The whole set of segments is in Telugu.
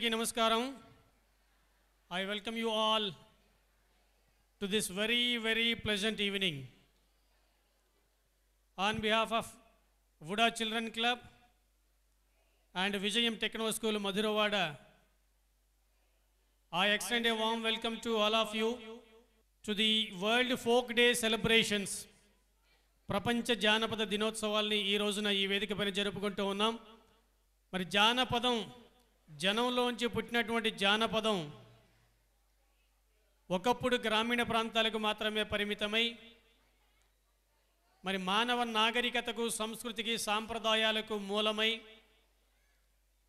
Andariki namaskaram. I welcome you all to this very pleasant evening. On behalf of Vuda Children Club and Vijayam Techno School Madhuravada, I extend a warm welcome to all of you to the World Folk Day celebrations. ప్రపంచ జానపద దినోత్సవాల్ని ఈ రోజున ఈ వేదిక పైన జరుపుకుంటూ ఉన్నాం. మరి జానపదం జనంలోంచి పుట్టినటువంటి జానపదం ఒకప్పుడు గ్రామీణ ప్రాంతాలకు మాత్రమే పరిమితమై మరి మానవ నాగరికతకు సంస్కృతికి సాంప్రదాయాలకు మూలమై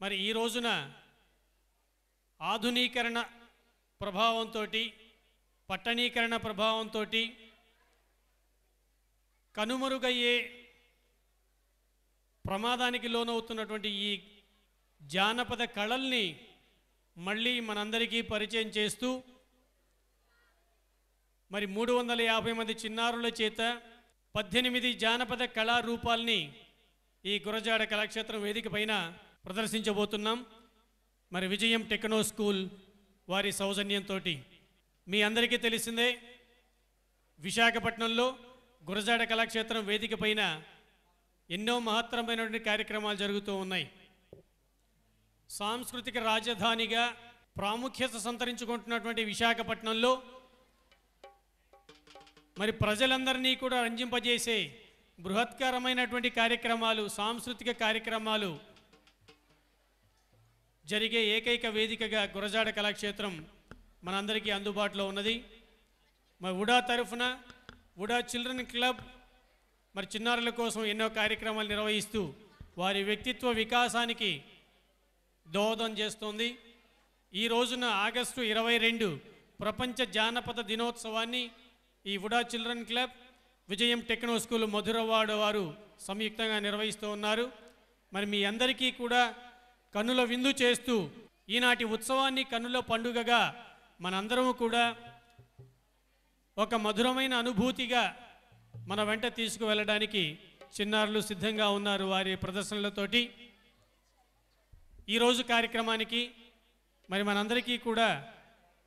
మరి ఈ రోజున ఆధునీకరణ ప్రభావంతో పట్టణీకరణ ప్రభావంతో కనుమరుగయ్యే ప్రమాదానికి లోనవుతున్నటువంటి ఈ జానపద కళల్ని మళ్ళీ మనందరికీ పరిచయం చేస్తూ మరి 350 మంది చిన్నారుల చేత 18 జానపద కళారూపాల్ని ఈ గురజాడ కళాక్షేత్రం వేదిక పైన ప్రదర్శించబోతున్నాం. మరి విజయం టెక్నో స్కూల్ వారి సౌజన్యంతో మీ అందరికీ తెలిసిందే, విశాఖపట్నంలో గురజాడ కళాక్షేత్రం వేదిక పైన ఎన్నో మహత్తరమైనటువంటి కార్యక్రమాలు జరుగుతూ ఉన్నాయి. సాంస్కృతిక రాజధానిగా ప్రాముఖ్యత సంతరించుకుంటున్నటువంటి విశాఖపట్నంలో మరి ప్రజలందరినీ కూడా రంజింపజేసే బృహత్కరమైనటువంటి కార్యక్రమాలు, సాంస్కృతిక కార్యక్రమాలు జరిగే ఏకైక వేదికగా గురజాడ కళాక్షేత్రం మనందరికీ అందుబాటులో ఉన్నది. మరి ఉడా తరఫున ఉడా చిల్డ్రన్ క్లబ్ మరి చిన్నారుల కోసం ఎన్నో కార్యక్రమాలు నిర్వహిస్తూ వారి వ్యక్తిత్వ వికాసానికి దోహదం చేస్తోంది. ఈ రోజున ఆగస్టు 22 ప్రపంచ జానపద దినోత్సవాన్ని ఈ ఉడా చిల్డ్రన్ క్లబ్ విజయం టెక్నో స్కూల్ మధురవాడ వారు సంయుక్తంగా నిర్వహిస్తూ ఉన్నారు. మరి మీ అందరికీ కూడా కన్నుల విందు చేస్తూ ఈనాటి ఉత్సవాన్ని కన్నుల పండుగగా మనందరము కూడా ఒక మధురమైన అనుభూతిగా మన వెంట తీసుకువెళ్ళడానికి చిన్నారులు సిద్ధంగా ఉన్నారు వారి ప్రదర్శనలతోటి. ఈరోజు కార్యక్రమానికి మరి మనందరికీ కూడా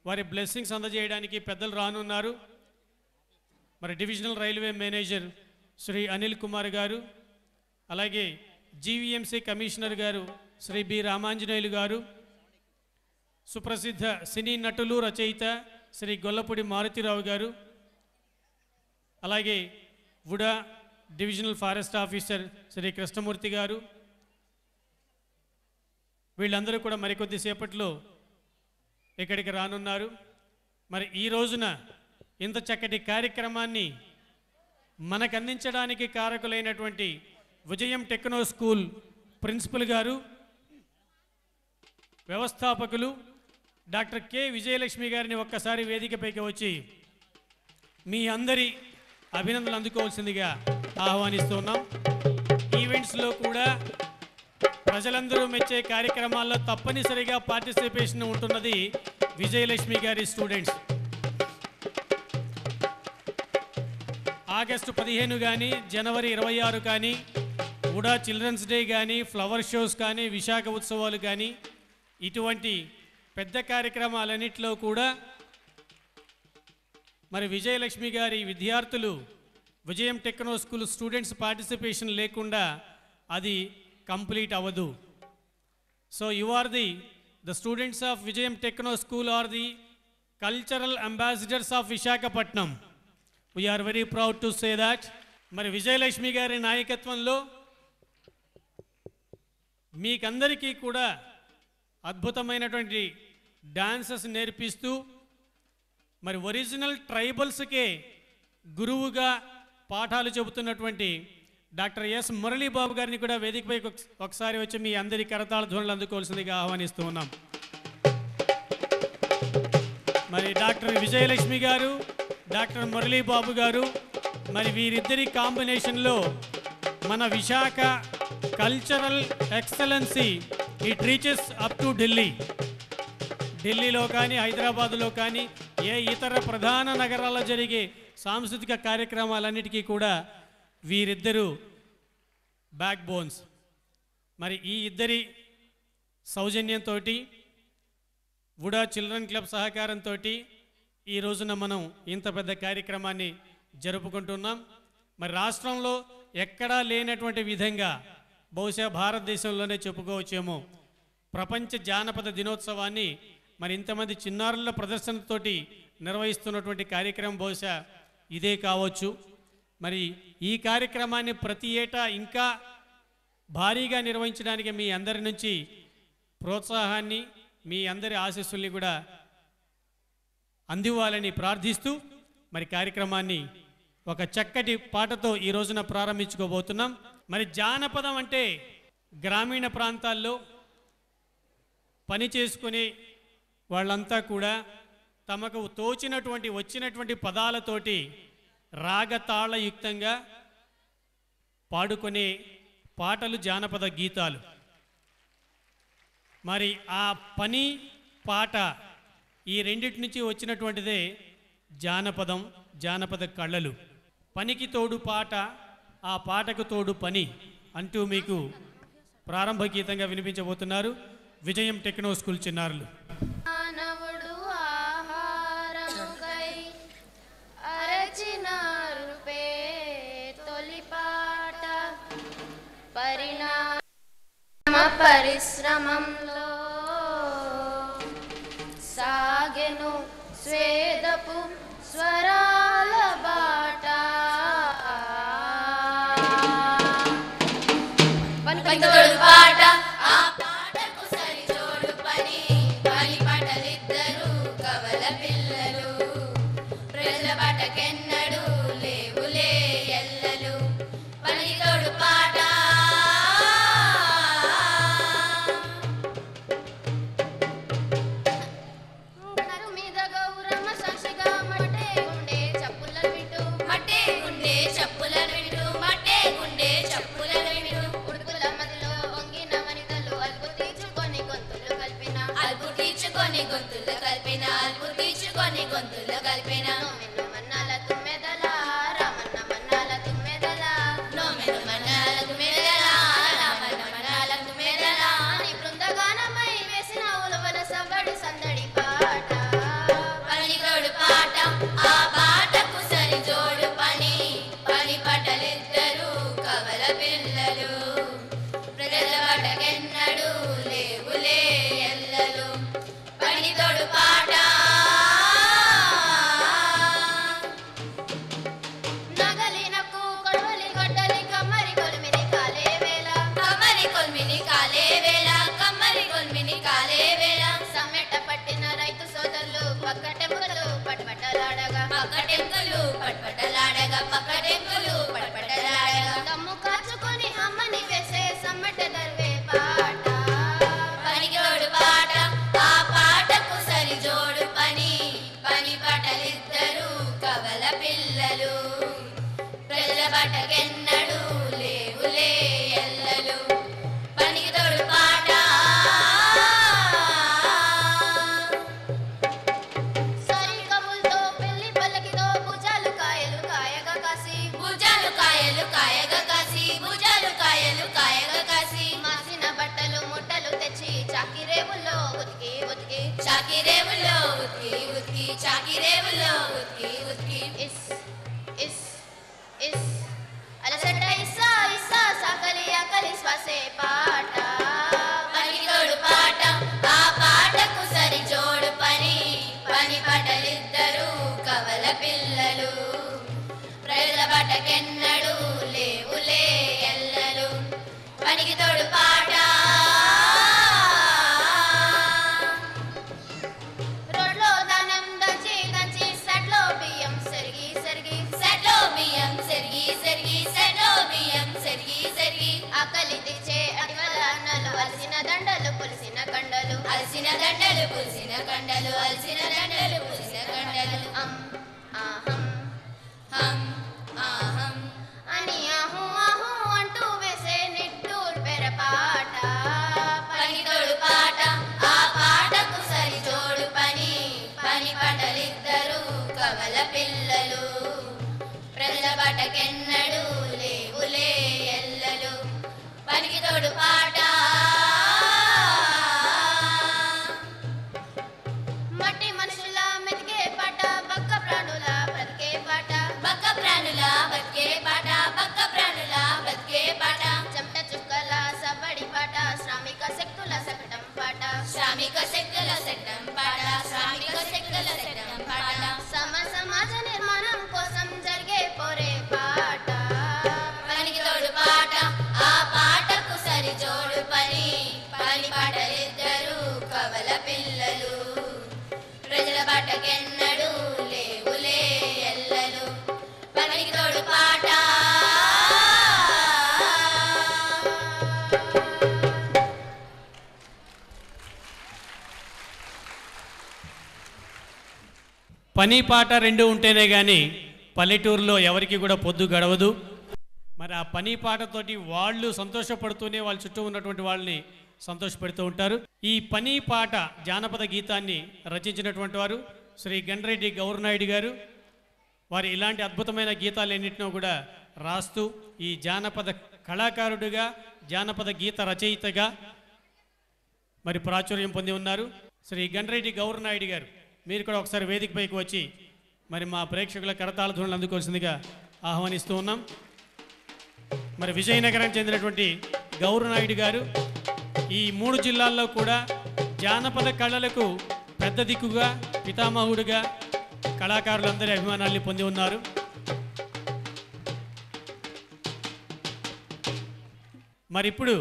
వారి బ్లెస్సింగ్స్ అందజేయడానికి పెద్దలు రానున్నారు. మరి divisional railway manager Shri Anil Kumar గారు, అలాగే జీవీఎంసీ కమిషనర్ గారు శ్రీ బి రామాంజనేయులు గారు, సుప్రసిద్ధ సినీ నటులు రచయిత శ్రీ గొల్లపూడి మారుతిరావు గారు, అలాగే VUDA divisional forest officer Shri Krishnamurthy గారు, వీళ్ళందరూ కూడా మరికొద్ది సేపట్లో ఇక్కడికి రానున్నారు. మరి ఈ రోజున ఇంత చక్కటి కార్యక్రమాన్ని మనకు అందించడానికి కారకులైనటువంటి విజయం టెక్నో స్కూల్ ప్రిన్సిపల్ గారు, వ్యవస్థాపకులు డాక్టర్ కె విజయలక్ష్మి గారిని ఒక్కసారి వేదికపైకి వచ్చి మీ అందరి అభినందనలు అందుకోవాల్సిందిగా ఆహ్వానిస్తున్నాం. ఈవెంట్స్లో కూడా ప్రజలందరూ మెచ్చే కార్యక్రమాల్లో తప్పనిసరిగా పార్టిసిపేషన్ ఉంటున్నది విజయలక్ష్మి గారి స్టూడెంట్స్. ఆగస్టు 15 కానీ జనవరి 26 కానీ ఉడా చిల్డ్రన్స్ డే కానీ ఫ్లవర్ షోస్ కానీ విశాఖ ఉత్సవాలు కానీ ఇటువంటి పెద్ద కార్యక్రమాలన్నింటిలో కూడా మరి విజయలక్ష్మి గారి విద్యార్థులు విజయం టెక్నో స్కూల్ స్టూడెంట్స్ పార్టిసిపేషన్ లేకుండా అది కంప్లీట్ అవ్వదు. So you are the students of Vijayam techno school are the cultural ambassadors of Visakhapatnam. We are very proud to say that. మరి విజయలక్ష్మి గారి నాయకత్వంలో మీకందరికీ కూడా అద్భుతమైనటువంటి డాన్సెస్ నేర్పిస్తూ మరి ఒరిజినల్ ట్రైబల్స్కే గురువుగా పాఠాలు చెబుతున్నటువంటి డాక్టర్ ఎస్ మురళీబాబు గారిని కూడా వేదికపై ఒకసారి వచ్చి మీ అందరి కరతాళ ధ్వనులు అందుకోవాల్సిందిగా ఆహ్వానిస్తూ ఉన్నాం. మరి డాక్టర్ విజయలక్ష్మి గారు, డాక్టర్ మురళీబాబు గారు, మరి వీరిద్దరి కాంబినేషన్లో మన Visakha cultural excellency it reaches up to ఢిల్లీలో కానీ హైదరాబాదులో కానీ ఏ ఇతర ప్రధాన నగరాల్లో జరిగే సాంస్కృతిక కార్యక్రమాలన్నిటికీ కూడా వీరిద్దరూ బ్యాక్ బోన్స్. మరి ఈ ఇద్దరి సౌజన్యంతో వుడా చిల్డ్రన్ క్లబ్ సహకారంతో ఈ రోజున మనం ఇంత పెద్ద కార్యక్రమాన్ని జరుపుకుంటున్నాం. మరి రాష్ట్రంలో ఎక్కడా లేనటువంటి విధంగా బహుశా భారతదేశంలోనే చెప్పుకోవచ్చేమో ప్రపంచ జానపద దినోత్సవాన్ని మరి ఇంతమంది చిన్నారుల ప్రదర్శనతోటి నిర్వహిస్తున్నటువంటి కార్యక్రమం బహుశా ఇదే కావచ్చు. మరి ఈ కార్యక్రమాన్ని ప్రతి ఏటా ఇంకా భారీగా నిర్వహించడానికి మీ అందరి నుంచి ప్రోత్సాహాన్ని మీ అందరి ఆశీస్సుల్ని కూడా అందివ్వాలని ప్రార్థిస్తూ మరి కార్యక్రమాన్ని ఒక చక్కటి పాటతో ఈ రోజున ప్రారంభించుకోబోతున్నాం. మరి జానపదం అంటే గ్రామీణ ప్రాంతాల్లో పని చేసుకునే వాళ్ళంతా కూడా తమకు తోచినటువంటి వచ్చినటువంటి పదాలతోటి రాగతాళయుక్తంగా పాడుకునే పాటలు జానపద గీతాలు. మరి ఆ పని పాట ఈ రెండిటి నుంచి వచ్చినటువంటిదే జానపదం, జానపద కళలు. పనికి తోడు పాట, ఆ పాటకు తోడు పని అంటూ మీకు ప్రారంభ గీతంగా వినిపించబోతున్నారు విజయం టెక్నో స్కూల్ చిన్నారులు. పరిశ్రమంలో సాగెను స్వేదపు స్వరాల బాట, పనితోడు పాట ఆ పాటకు సరిజోడు పని, పని పటలిద్దరు కవల పిల్లలు, ప్రజల బాటకెన్నడు లేవులే ఎల్లలు, పనితోడు పాట గొంతులు కలిపిన, అల్పు తీర్చుకొని గొంతులు కలిపిన, మన్నాల తుమ్మెదల రామన్న మన్నాల తుమ్మెదల, నోమెను మన్నాల తుమ్మెదల రామన్న మన్నాల తుమ్మెదల, నీ బృందగానమై వేసిన ఉలవల సవ్వడి సందడి పాట, పనితోడు పాట ఆ పాటకు సరిజోడు పని, పని పటలిద్దరు కవల పిల్లలు, ప్రజల బాటకెన్నడు లేవులే ఎల్లలు, పనితోడు పాట నగలినకు కొడవలి గొడ్డలి కమ్మరి కొల్మిని కాలే వేళ, కమ్మరి కొల్మిని కాలే వేళ, కమ్మరి కొల్మిని కాలే వేళ, సమ్మెట పట్టిన రైతు సోదరులు పక్కటెంకులు పట్పటలాడగా, పక్కటెంకులు పట్పటలాడగా, పక్కటెంకులు పట్పటలాడగా, దమ్ము కాచుకొని అమ్మని వేసే సమ్మెట దర్వే పాట, పనితోడు పాట ఆ పాటకు సరిజోడు పని, పని పటలిద్దరు కవల పిల్లలు, ప్రజల బాటకెన్నడు లేవులే ఎల్లలు, పనితోడు పాట సరిగములతో పెళ్లి పల్లకితో భుజాలు కాయలు కాయగా కాసి, భుజాలు కాయలు కాయగా కాసి, భుజాలు కాయలు కాయగా కాసి, మాసిన బట్టలు ముట్టలు తెచ్చి చాకిరేవుల్లో ఉతికి ఉతికి, చాకిరేవుల్లో ఉతికి ఉతికి, చాకిరేవుల్లో ఉతికి ఉతికి, ఇస్ ఇస్ ఇస్ అలసట ఇస్సా ఇస్సా సాకలి ఆకలి శ్వాసే పాట, పనితోడు పాట ఆ పాటకు సరిజోడు పని, పని పటలిద్దరు కవల పిల్లలు, ప్రజల బాటకెన్నడు లేవులే ఎల్లలు, పనికి తోడు పాట రోడ్లో దానం దంచి దంచి సెట్లో బియ్యం సెరిగి సెరిగి, సెట్లో బియ్యం సెరిగి సెరిగి, సెట్లో బియ్యం సెరిగి సెరిగి, ఆకలి తీర్చే అడివలన్నలు అలసిన దండలు పులిసిన కండలు, అలసిన దండలు పులిసిన కండలు, అలసిన దండలు పులిసిన కండలు, ఆహం హం ఆహం అని ఆహు ఆహు అంటూ వేసే నిట్టూరు పెరపాట, పనితోడు పాట ఆ పాటకు సరిజోడు పని, పని పటలిద్దరు కవల పిల్లలు, ప్రజల బాటకెన్నడు లేవులే ఎల్లలు, పనికి తోడు పాట పాటకెన్నడూ లేవులే ఎల్లలు పనికి తోడు పాట పని పాట రెండు ఉంటేనే కానీ పల్లెటూరులో ఎవరికి కూడా పొద్దు గడవదు. మరి ఆ పని పాటతోటి వాళ్ళు సంతోషపడుతూనే వాళ్ళ చుట్టూ ఉన్నటువంటి వాళ్ళని సంతోషపెడుతూ ఉంటారు. ఈ పని పాట జానపద గీతాన్ని రచించినటువంటి వారు శ్రీ గండ్రెడ్డి గౌరనాయుడు గారు. వారు ఇలాంటి అద్భుతమైన గీతాలన్నింటినో కూడా రాస్తూ ఈ జానపద కళాకారుడిగా జానపద గీత రచయితగా మరి ప్రాచుర్యం పొంది ఉన్నారు. శ్రీ గండ్రెడ్డి గౌరనాయుడు గారు, మీరు కూడా ఒకసారి వేదిక పైకి వచ్చి మరి మా ప్రేక్షకుల కరతాళ ధ్వనులు అందుకోవాల్సిందిగా ఆహ్వానిస్తూ ఉన్నాం. మరి విజయనగరం చెందినటువంటి గౌరనాయుడు గారు ఈ 3 జిల్లాల్లో కూడా జానపద కళలకు పెద్ద దిక్కుగా పితామహుడుగా కళాకారులందరి అభిమానాన్ని పొంది ఉన్నారు. మరి ఇప్పుడు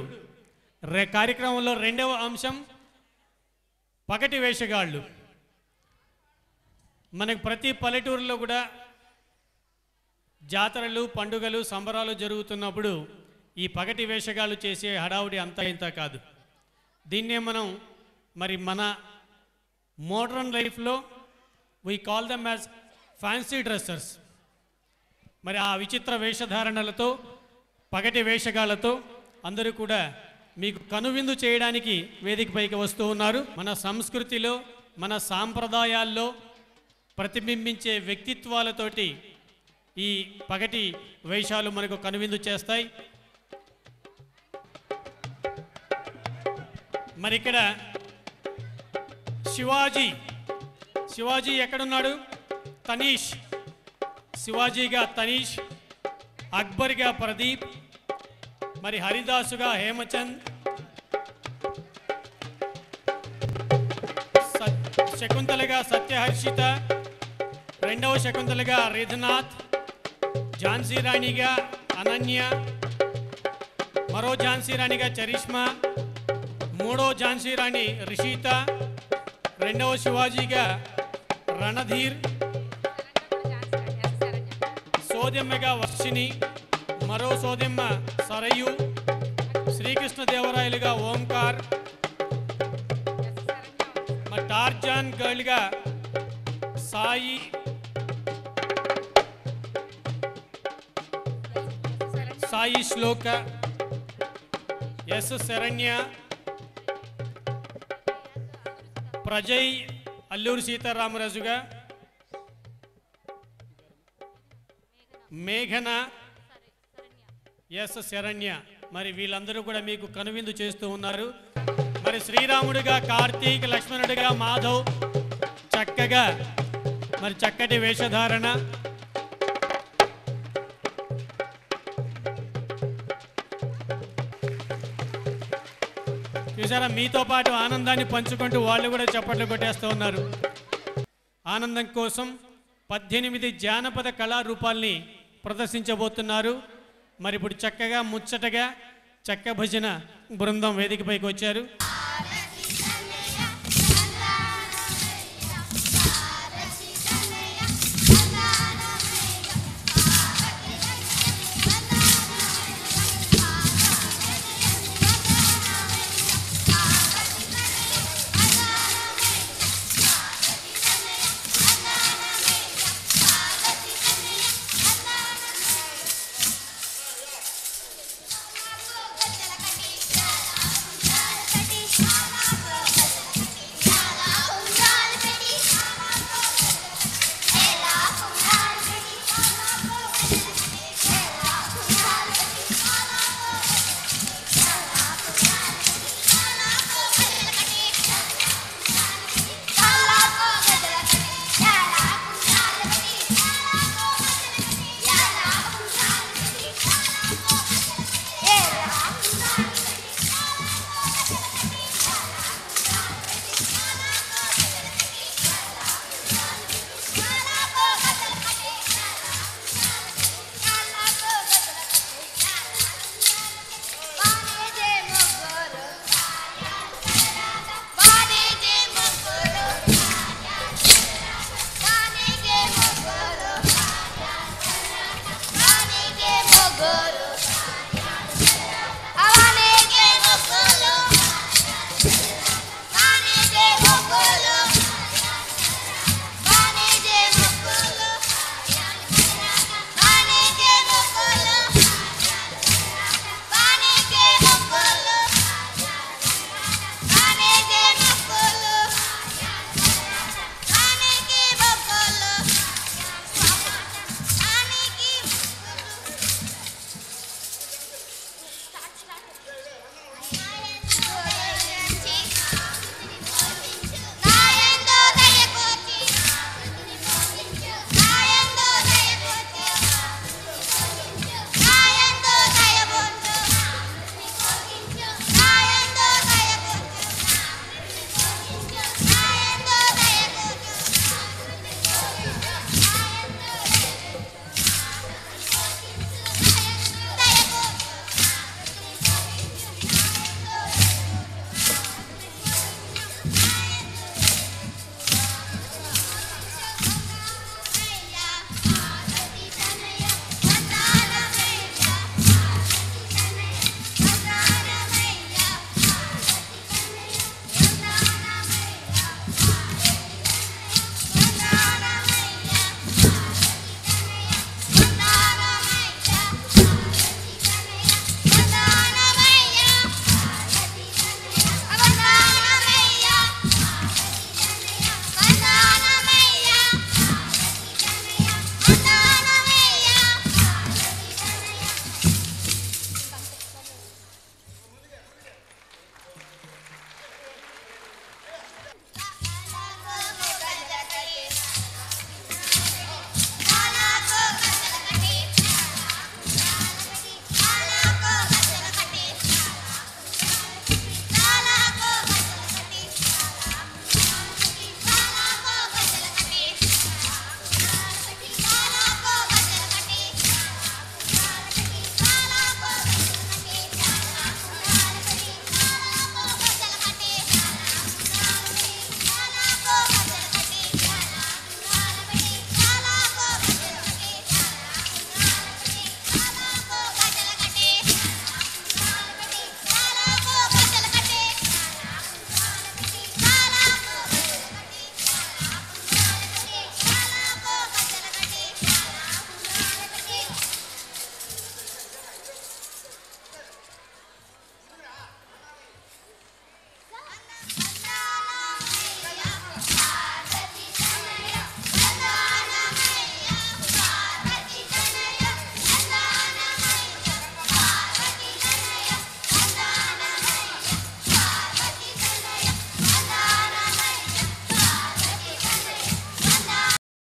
కార్యక్రమంలో రెండవ అంశం పగటి వేషగాళ్ళు. మనకు ప్రతి పల్లెటూరులో కూడా జాతరలు పండుగలు సంబరాలు జరుగుతున్నప్పుడు ఈ పగటి వేషగాళ్ళు చేసే హడావుడి అంతా ఇంత కాదు. దీన్నే మనం మరి మన మోడ్రన్ లైఫ్లో we call them as fancy dressers. మరి ఆ విచిత్ర వేషధారణలతో పగటి వేషగాళ్ళతో అందరూ కూడా మీకు కనువిందు చేయడానికి వేదిక పైకి వస్తూ ఉన్నారు. మన సంస్కృతిలో మన సాంప్రదాయాల్లో ప్రతిబింబించే వ్యక్తిత్వాలతోటి ఈ పగటి వేషాలు మనకు కనువిందు చేస్తాయి. మరి ఇక్కడ శివాజీ ఎక్కడున్నాడు? తనీష్. శివాజీగా తనీష్, అక్బర్గా ప్రదీప్, మరి హరిదాసుగా హేమచంద్, శకుంతలగా సత్యహర్షిత, రెండవ శకుంతలగా రిధనాథ్, ఝాన్సీ రాణిగా అనన్య, మరో ఝాన్సీ రాణిగా చరిష్మా, మూడో ఝాన్సీ రాణి రిషిత, రెండవ శివాజీగా రణధీర్, సోదెమ్మగా వర్షిణి, మరో సోదెమ్మ సరయు, శ్రీకృష్ణదేవరాయలుగా ఓంకార్, టార్జాన్ గర్ల్గా సాయి, శ్లోక, ఎస్ శరణ్య, ప్రజయ్ అల్లూరి సీతారామరాజుగా, మేఘన, ఎస్ శరణ్య. మరి వీళ్ళందరూ కూడా మీకు కనువిందు చేస్తూ ఉన్నారు. మరి శ్రీరాముడిగా కార్తీక్, లక్ష్మణుడిగా మాధవ్, చక్కగా మరి చక్కటి వేషధారణ. చూసారా, మీతో పాటు ఆనందాన్ని పంచుకుంటూ వాళ్ళు కూడా చప్పట్లు కొట్టేస్తూ ఉన్నారు. ఆనందం కోసం 18 జానపద కళారూపాల్ని ప్రదర్శించబోతున్నారు. మరి ఇప్పుడు చక్కగా ముచ్చటగా చెక్క భజన బృందం వేదికపైకి వచ్చారు.